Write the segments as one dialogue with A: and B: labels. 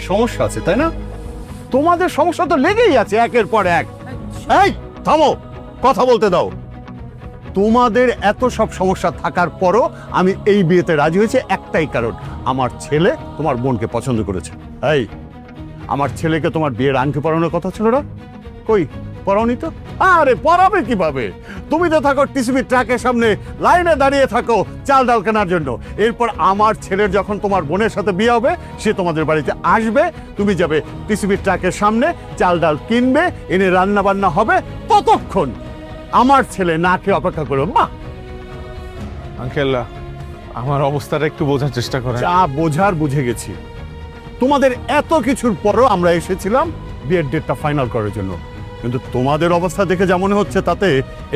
A: সমস্যা আছে তাই না? তোমাদের সমস্যা তো লেগেই আছে একের পর এক। এই থামো, কথা বলতে দাও। তোমাদের এত সব সমস্যা থাকার পরও আমি এই বিয়েতে রাজি হয়েছে একটাই কারণ, আমার ছেলে তোমার বোনকে পছন্দ করেছে। এই আমার ছেলেকে তোমার বিয়ের আংটি পরানোর কথা ছিল না? কই পরাওনি তো? আরে পরাবে কিভাবে? তুমি তো থাকো টিসিবি ট্রাকের সামনে লাইনে দাঁড়িয়ে থাকো চাল ডাল কেনার জন্য। এরপর আমার ছেলের যখন তোমার বোনের সাথে বিয়ে হবে, সে তোমাদের বাড়িতে আসবে, তুমি যাবে টিসিবি ট্রাকের সামনে চাল ডাল কিনবে, এনে রান্না বান্না হবে। ততক্ষণ আমার ছেলে না খেয়ে অপেক্ষা করবে। মা
B: আঙ্কেল, আমার অবস্থাটা একটু বোঝার চেষ্টা করেন।
A: যা বোঝার বুঝে গেছি। তোমাদের এত কিছুর পরও আমরা এসেছিলাম বিয়ের ডেটটা ফাইনাল করার জন্য, কিন্তু তোমাদের অবস্থা দেখে যেমন হচ্ছে তাতে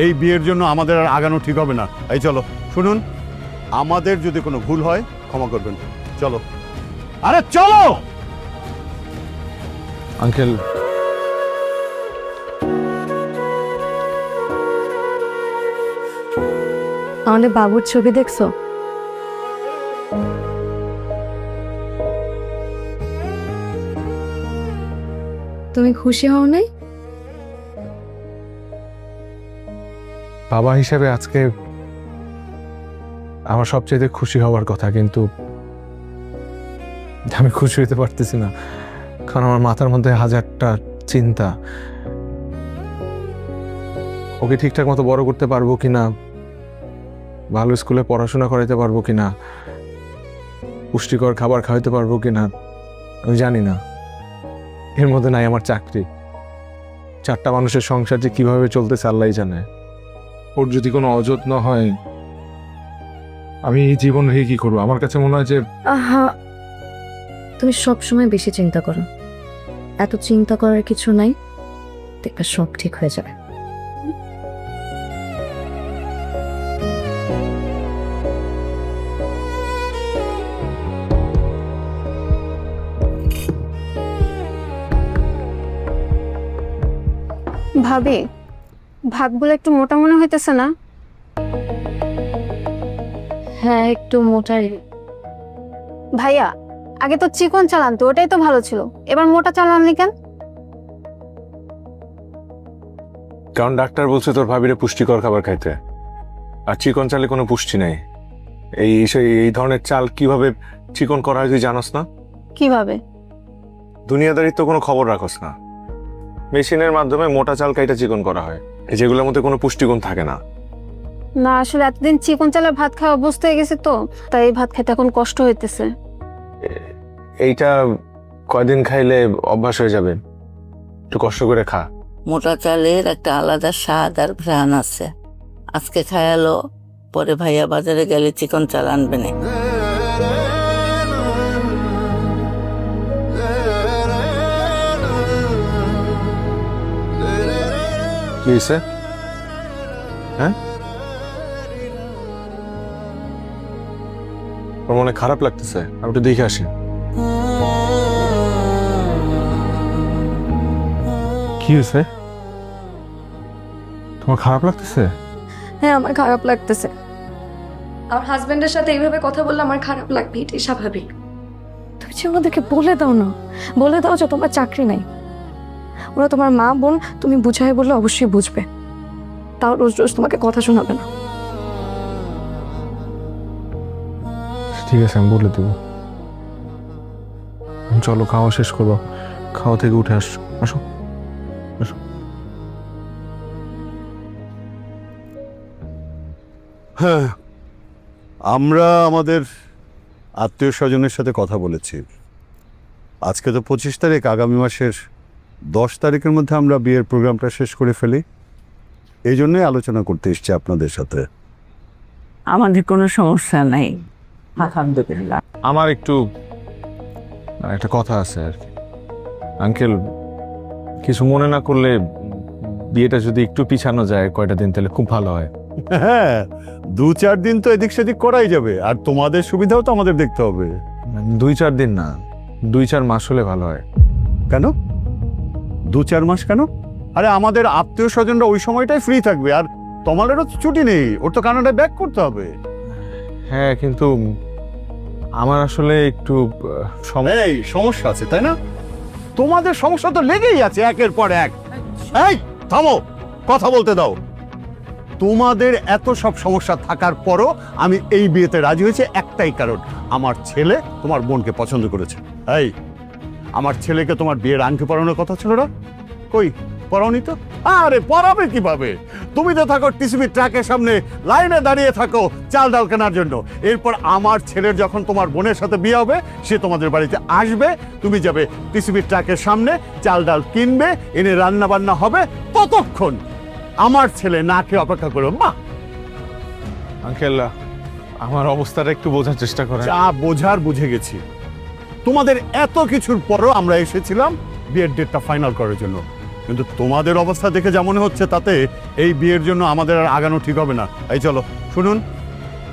A: এই বিয়ের জন্য আমাদের আর আগানো ঠিক হবে না। এই চলো, শুনুন, আমাদের যদি কোনো ভুল হয় ক্ষমা করবেন। চলো, আরে চলো।
B: আঙ্কেল,
C: আমাদের বাবুর ছবি দেখছো? তুমি খুশি হও নাই?
B: বাবা হিসেবে আজকে আমার সবচেয়ে খুশি হওয়ার কথা, কিন্তু আমি খুশি হতে পারতেছি না, কারণ আমার মাথার মধ্যে হাজারটা চিন্তা। ওকে ঠিকঠাক মতো বড় করতে পারবো কিনা, ভালো স্কুলে পড়াশোনা করাইতে পারবো কিনা, পুষ্টিকর খাবার খাওয়াইতে পারবো কিনা আমি জানি না। এর মধ্যে নাই আমার চাকরি, 4টা মানুষের সংসার যে কিভাবে চলতেছে আল্লাহই জানে। ওর যদি কোনো অযত্ন হয়, আমি এই জীবন রেখে কি করবো? আমার কাছে মনে হয় যে
C: আহা, তুমি সব সময় বেশি চিন্তা করো। এত চিন্তা করার কিছু নাই, দেখবে সব ঠিক হয়ে যাবে।
D: ভাবি, ভাতগুলো একটু মোটা মনে হইতেছে না?
C: হ্যাঁ, একটু মোটাই।
D: ভাইয়া, আগে তো চিকন চালান তো, ওটাই তো ভালো ছিল, এবার মোটা চালাননি কেন?
B: কারণ ডাক্তার বলছে তোর ভাবিরে পুষ্টিকর খাবার খাইতে, আর চিকন চালে কোনো পুষ্টি নাই। এই ধরনের চাল কিভাবে চিকন করা হয় তুই জানোস না?
D: কিভাবে?
B: দুনিয়াদারির তো কোনো খবর রাখোস না। মেশিনের মাধ্যমে মোটা চাল কাইটা চিকন করা হয়, যেগুলোর মধ্যে কোনো পুষ্টিগুণ থাকে না।
D: না, আসলে এতদিন চিকন চালের ভাত খাওয়া অভ্যস্ত হয়ে গেছে তো, তাই এই ভাত খাইতে এখন কষ্ট হইতেছে।
B: এইটা কয়দিন খাইলে অভ্যাস হয়ে যাবে, একটু কষ্ট করে খা।
E: মোটা চালের একটা আলাদা স্বাদ আর ঘ্রাণ আছে। আজকে খায়ালো, পরে ভাইয়া বাজারে গেলে চিকন চাল আনবে না।
B: কি হয়েছে? হ্যাঁ, ওর মনে খারাপ লাগতেছে, আমি একটু দেখে আসি। কি হয়েছে? তোমার খারাপ লাগতেছে?
C: হ্যাঁ, আমার খারাপ লাগতেছে। আমার হাজবেন্ডের সাথে এইভাবে কথা বললে আমার খারাপ লাগবে, এটাই স্বাভাবিক। তুমি যে ওনাদেরকে বলে দাও না, বলে দাও যে তোমার চাকরি নাই। ওরা তোমার মা বোন, তুমি বুঝাই বললে অবশ্যই বুঝবে। তাও রোজ রোজ তোমাকে কথা শোনাবে না।
B: ঠিক আছে, আমি বলে দেবো। চলো খাওয়া শেষ করবো, খাওয়া থেকে উঠে আসো। আসো আসো।
A: হ্যাঁ, আমরা আমাদের আত্মীয় স্বজনের সাথে কথা বলেছি। আজকে তো 25 তারিখ, আগামী মাসের 10 তারিখের মধ্যে আমরা বিয়ের প্রোগ্রামটা শেষ করে ফেলি। এই জন্যই আলোচনা করতে এসছি আপনাদের সাথে।
E: আমাদের কোনো সমস্যা নাই, আলহামদুলিল্লাহ।
B: আমার একটু একটা কথা আছে আর কি। আঙ্কেল, কিছু মনে না করলে বিয়েটা যদি একটু পিছানো যায় কয়টা দিন, তাহলে খুব ভালো হয়।
A: হ্যাঁ, 2-4 দিন তো এদিক সেদিক করাই যাবে, আর তোমাদের সুবিধাও তো আমাদের দেখতে হবে।
B: 2-4 দিন না, 2-4 মাস হলে ভালো হয়।
A: কেন 2-4 মাস কেন? আরে আমাদের আত্মীয় স্বজনরা ওই সময়টাই ফ্রি থাকবে, আর তোমাদেরও তো ছুটি নেই, ওর তো কানাডায় ব্যাক করতে হবে।
B: হ্যাঁ, কিন্তু আমার আসলে একটু
A: এই সমস্যা আছে তাই না? তোমাদের সমস্যা তো লেগেই আছে একের পর এক। এই থামো, কথা বলতে দাও। তোমাদের এত সব সমস্যা থাকার পরও আমি এই বিয়েতে রাজি হয়েছে একটাই কারণ, আমার ছেলে তোমার বোনকে পছন্দ করেছে। এই আমার ছেলেকে তোমার বিয়ের আংটি পরানোর কথা ছিল না? কই পরাওনি তো? আরে পরাবে কিভাবে? তুমি তো থাকো টিসিবি ট্রাকের সামনে লাইনে দাঁড়িয়ে থাকো চাল ডাল কেনার জন্য। এরপর আমার ছেলের যখন তোমার বোনের সাথে বিয়ে হবে, সে তোমাদের বাড়িতে আসবে, তুমি যাবে টিসিবি ট্রাকের সামনে চাল ডাল কিনবে, এনে রান্না বান্না হবে। ততক্ষণ আমার ছেলে না খেয়ে অপেক্ষা করবে। মা
B: আঙ্কেল, আমার অবস্থাটা একটু বোঝার চেষ্টা করেন।
A: যা বোঝার বুঝে গেছি। তোমাদের এত কিছুর পরও আমরা এসেছিলাম বিয়ের ডেটটা ফাইনাল করার জন্য, কিন্তু তোমাদের অবস্থা দেখে যা মনে হচ্ছে তাতে এই বিয়ের জন্য আমাদের আর আগানো ঠিক হবে না। এই চলো, শুনুন,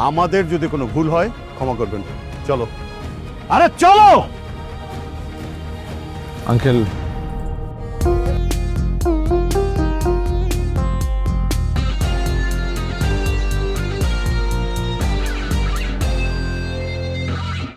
A: আমাদের যদি কোনো ভুল হয় ক্ষমা করবেন। চলো, আরে চলো।
B: আঙ্কেল,